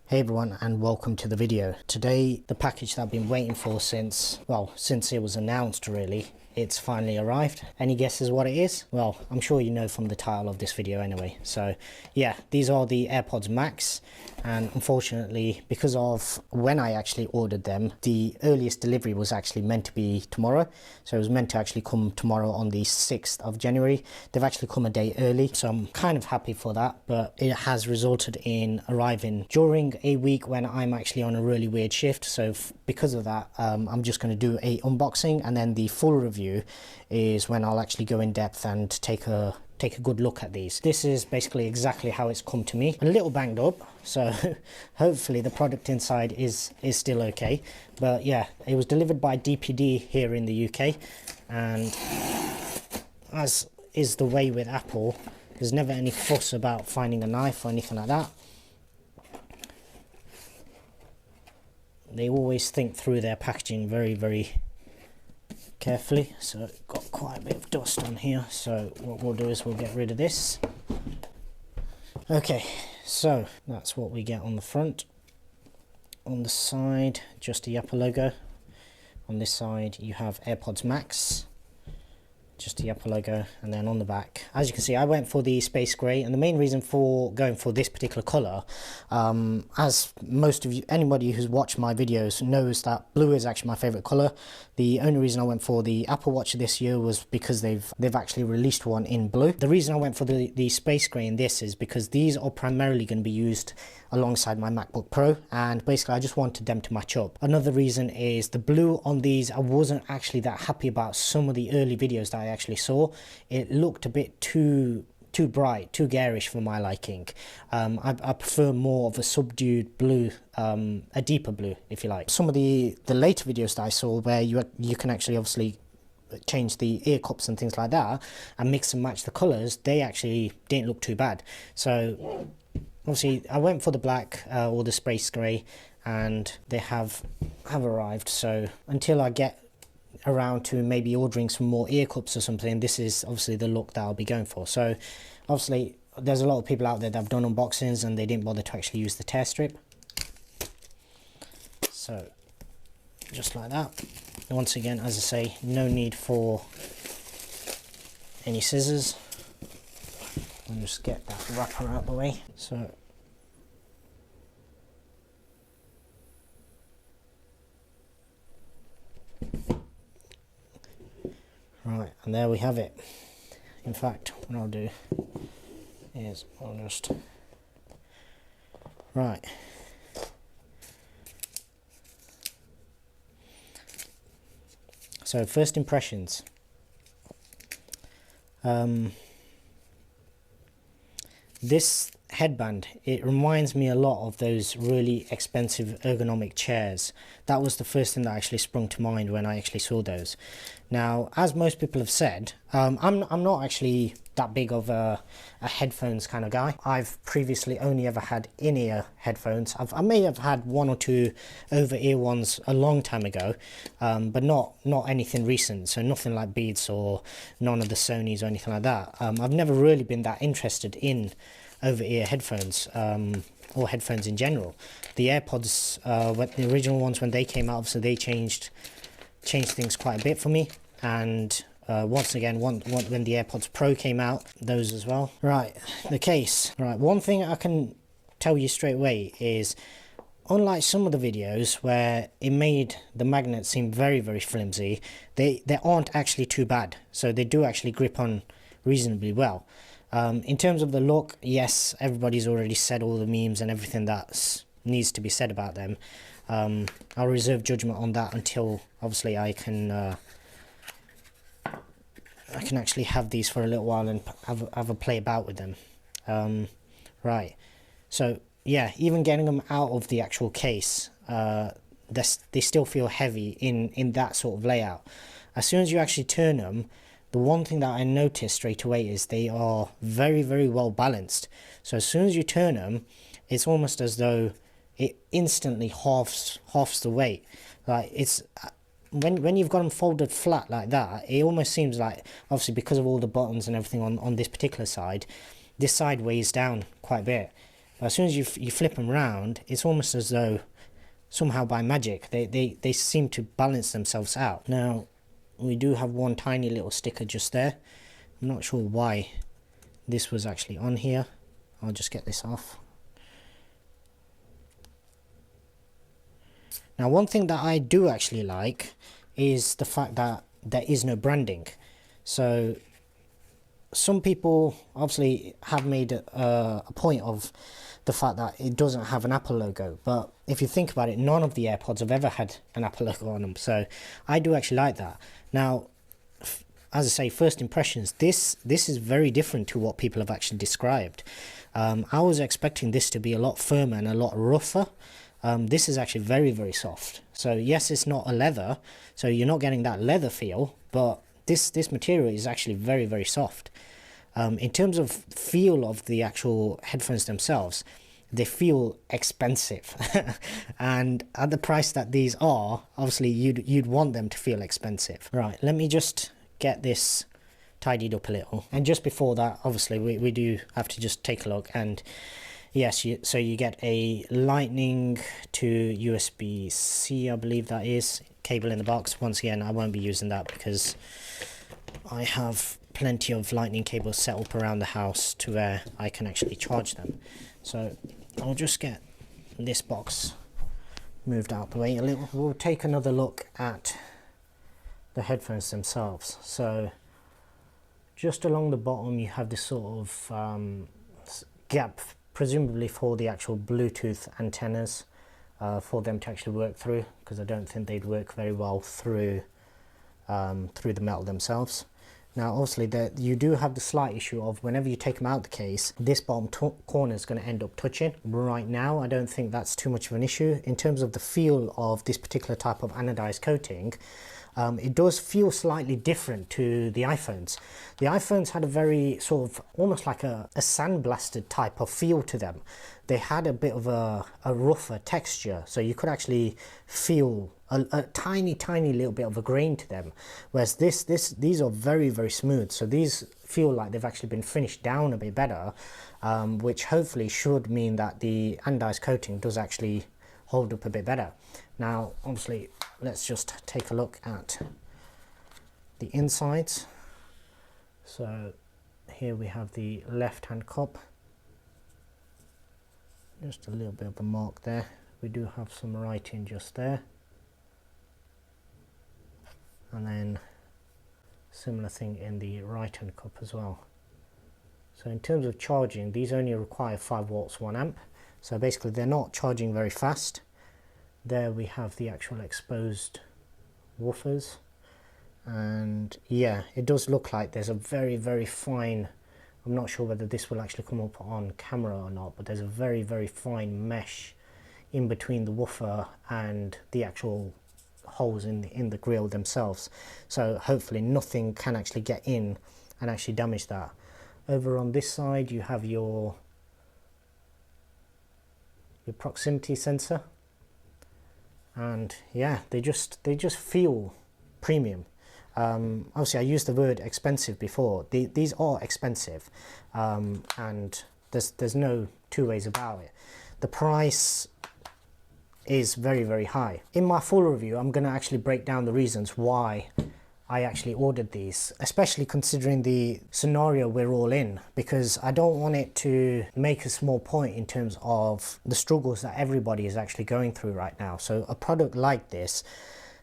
Hey everyone, and welcome to the video. Today, the package that I've been waiting for since it was announced really, it's finally arrived. Any guesses what it is? Well, I'm sure you know from the title of this video anyway. So yeah, these are the Airpods Max, and unfortunately, because of when I actually ordered them, the earliest delivery was actually meant to be tomorrow. So it was meant to actually come tomorrow on the 6th of January. They've actually come a day early, so I'm kind of happy for that, but it has resulted in arriving during a week when I'm actually on a really weird shift. So because of that, I'm just going to do a unboxing, and then the full review is when I'll actually go in depth and take a good look at these. This is basically exactly how it's come to me. A little banged up, so hopefully the product inside is still okay. But yeah, it was delivered by DPD here in the UK, and as is the way with Apple, there's never any fuss about finding a knife or anything like that. They always think through their packaging very, very carefully. So it's got quite a bit of dust on here, so what we'll do is we'll get rid of this. Okay, so that's what we get on the front. On the side, just the Apple logo. On this side you have Airpods Max, just the Apple logo, and then on the back, as you can see, I went for the space grey, and the main reason for going for this particular colour, as most of you, anybody who's watched my videos knows that blue is actually my favourite colour. The only reason I went for the Apple Watch this year was because they've actually released one in blue. The reason I went for the space grey in this is because these are primarily going to be used alongside my MacBook Pro, and basically I just wanted them to match up. Another reason is the blue on these, I wasn't actually that happy about some of the early videos that I actually saw. It looked a bit too bright, too garish for my liking. I prefer more of a subdued blue, a deeper blue if you like. Some of the later videos that I saw where you can actually obviously change the ear cups and things like that and mix and match the colours, they actually didn't look too bad. So obviously I went for the black or the space grey, and they have arrived. So until I get around to maybe ordering some more ear cups or something, this is obviously the look that I'll be going for. So obviously there's a lot of people out there that have done unboxings and they didn't bother to actually use the tear strip. So just like that. Once again, as I say, no need for any scissors. I'll just get that wrapper out of the way. So right, and there we have it. In fact, what I'll do is I'll just right. So first impressions. This headband, it reminds me a lot of those really expensive ergonomic chairs. That was the first thing that actually sprung to mind when I actually saw those. Now, as most people have said, I'm not actually that big of a headphones kind of guy. I've previously only ever had in-ear headphones. I may have had one or two over-ear ones a long time ago, but not anything recent. So nothing like Beats or none of the Sonys or anything like that. I've never really been that interested in over-ear headphones, or headphones in general. The AirPods, the original ones, when they came out, obviously they changed things quite a bit for me. And once again, when the AirPods Pro came out, those as well. Right, the case. Right, one thing I can tell you straight away is, unlike some of the videos where it made the magnets seem very, very flimsy, they aren't actually too bad. So they do actually grip on reasonably well. In terms of the look, yes, everybody's already said all the memes and everything that needs to be said about them. I'll reserve judgment on that until obviously I can actually have these for a little while and have a play about with them. Right, so yeah, even getting them out of the actual case, they still feel heavy in that sort of layout. As soon as you actually turn them, the one thing that I noticed straight away is they are very, very well balanced. So as soon as you turn them, it's almost as though it instantly halves the weight. Like it's when you've got them folded flat like that, it almost seems like, obviously because of all the buttons and everything on this particular side, this side weighs down quite a bit. But as soon as you flip them round, it's almost as though somehow by magic they seem to balance themselves out. Now we do have one tiny little sticker just there. I'm not sure why this was actually on here. I'll just get this off. Now one thing that I do actually like is the fact that there is no branding. So some people obviously have made a point of the fact that it doesn't have an Apple logo, but if you think about it, none of the AirPods have ever had an Apple logo on them, so I do actually like that. Now, as I say, first impressions, this is very different to what people have actually described. I was expecting this to be a lot firmer and a lot rougher. This is actually very, very soft. So yes, it's not a leather, so you're not getting that leather feel, but this material is actually very, very soft. In terms of feel of the actual headphones themselves, they feel expensive. And at the price that these are, obviously you'd want them to feel expensive. Right, let me just get this tidied up a little. And just before that, obviously we do have to just take a look. And yes, so you get a Lightning to USB-C, I believe that is, cable in the box. Once again, I won't be using that because I have plenty of Lightning cables set up around the house to where I can actually charge them. So I'll just get this box moved out the way a little. We'll take another look at the headphones themselves. So just along the bottom you have this sort of gap, presumably for the actual Bluetooth antennas, for them to actually work through, because I don't think they'd work very well through the metal themselves. Now obviously you do have the slight issue of whenever you take them out the case, this bottom corner is going to end up touching. Right now I don't think that's too much of an issue. In terms of the feel of this particular type of anodized coating, it does feel slightly different to the iPhones. The iPhones had a very sort of almost like a sandblasted type of feel to them. They had a bit of a rougher texture, so you could actually feel a tiny little bit of a grain to them, whereas these are very, very smooth. So these feel like they've actually been finished down a bit better, which hopefully should mean that the anodized coating does actually hold up a bit better. Now obviously let's just take a look at the insides. So here we have the left hand cup, just a little bit of a mark there. We do have some writing just there, and then similar thing in the right hand cup as well. So in terms of charging, these only require 5 watts 1 amp, so basically they're not charging very fast. There we have the actual exposed woofers, and yeah, it does look like there's a very, very fine, I'm not sure whether this will actually come up on camera or not, but there's a very, very fine mesh in between the woofer and the actual holes in the grill themselves, so hopefully nothing can actually get in and actually damage that. Over on this side you have your proximity sensor, and yeah, they just feel premium. Obviously I used the word expensive before. These are expensive, and there's no two ways about it. The price is very, very high. In my full review I'm going to actually break down the reasons why I actually ordered these, especially considering the scenario we're all in, because I don't want it to make a small point in terms of the struggles that everybody is actually going through right now. So a product like this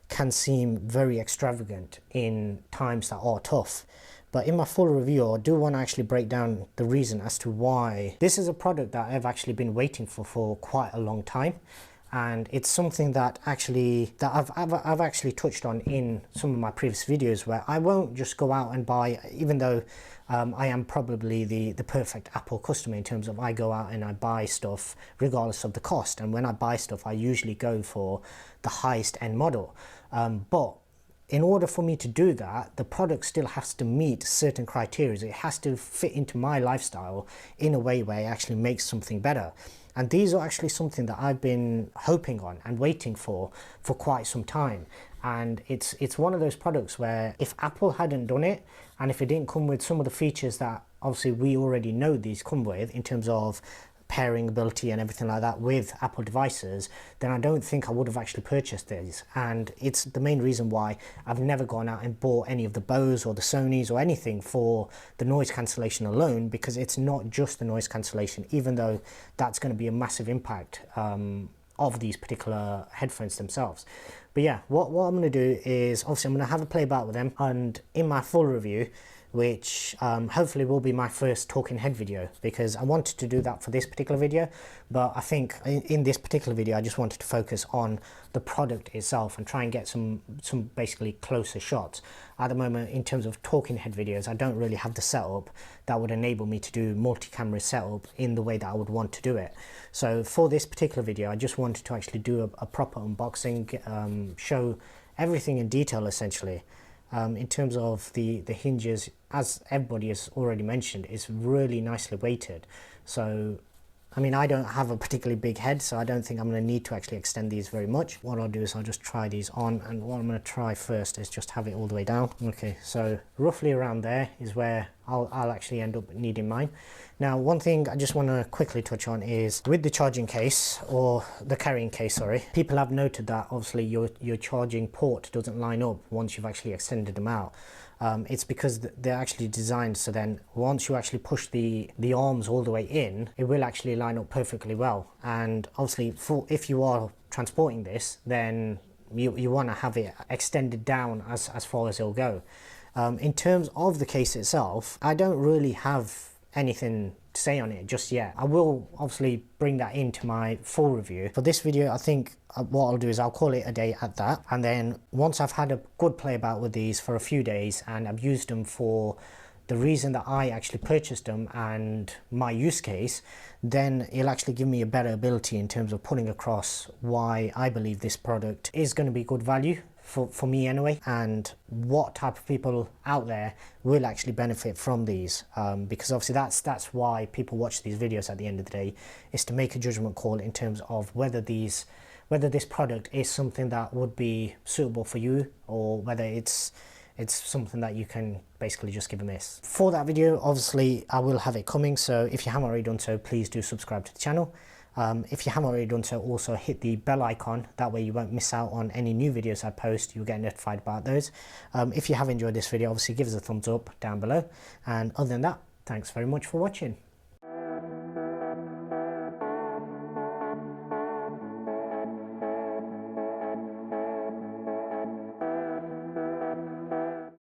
can seem very extravagant in times that are tough. But in my full review, I do want to actually break down the reason as to why this is a product that I've actually been waiting for quite a long time. And it's something that I've actually touched on in some of my previous videos, where I won't just go out and buy, even though I am probably the perfect Apple customer in terms of I go out and I buy stuff regardless of the cost, and when I buy stuff I usually go for the highest end model, but in order for me to do that, the product still has to meet certain criteria. It has to fit into my lifestyle in a way where it actually makes something better. And these are actually something that I've been hoping on and waiting for quite some time. And it's one of those products where if Apple hadn't done it, and if it didn't come with some of the features that obviously we already know these come with, in terms of pairing ability and everything like that with Apple devices, then I don't think I would have actually purchased these. And it's the main reason why I've never gone out and bought any of the Bose or the Sonys or anything for the noise cancellation alone, because it's not just the noise cancellation, even though that's going to be a massive impact of these particular headphones themselves. But yeah, what I'm going to do is, obviously I'm going to have a play about with them, and in my full review, which hopefully will be my first talking head video, because I wanted to do that for this particular video, but I think in this particular video I just wanted to focus on the product itself and try and get some basically closer shots. At the moment, in terms of talking head videos, I don't really have the setup that would enable me to do multi-camera setup in the way that I would want to do it. So for this particular video, I just wanted to actually do a proper unboxing, show everything in detail essentially. In terms of the hinges, as everybody has already mentioned, it's really nicely weighted. So I mean, I don't have a particularly big head, so I don't think I'm going to need to actually extend these very much. What I'll do is I'll just try these on, and what I'm going to try first is just have it all the way down. Okay, so roughly around there is where I'll actually end up needing mine. Now, one thing I just want to quickly touch on is with the charging case, or the carrying case, sorry, people have noted that obviously your charging port doesn't line up once you've actually extended them out. It's because they're actually designed so then once you actually push the arms all the way in, it will actually line up perfectly well. And obviously if you are transporting this, then you want to have it extended down as far as it'll go. In terms of the case itself, I don't really have anything to say on it just yet. I will obviously bring that into my full review. For this video, I think what I'll do is I'll call it a day at that, and then once I've had a good play about with these for a few days and I've used them for the reason that I actually purchased them and my use case, then it'll actually give me a better ability in terms of putting across why I believe this product is going to be good value for me anyway, and what type of people out there will actually benefit from these, because obviously that's why people watch these videos at the end of the day, is to make a judgment call in terms of whether this product is something that would be suitable for you, or whether it's something that you can basically just give a miss. For that video, obviously I will have it coming, so if you haven't already done so, please do subscribe to the channel. If you haven't already done so, also hit the bell icon, that way you won't miss out on any new videos I post, you'll get notified about those. If you have enjoyed this video, obviously give us a thumbs up down below, and other than that, thanks very much for watching.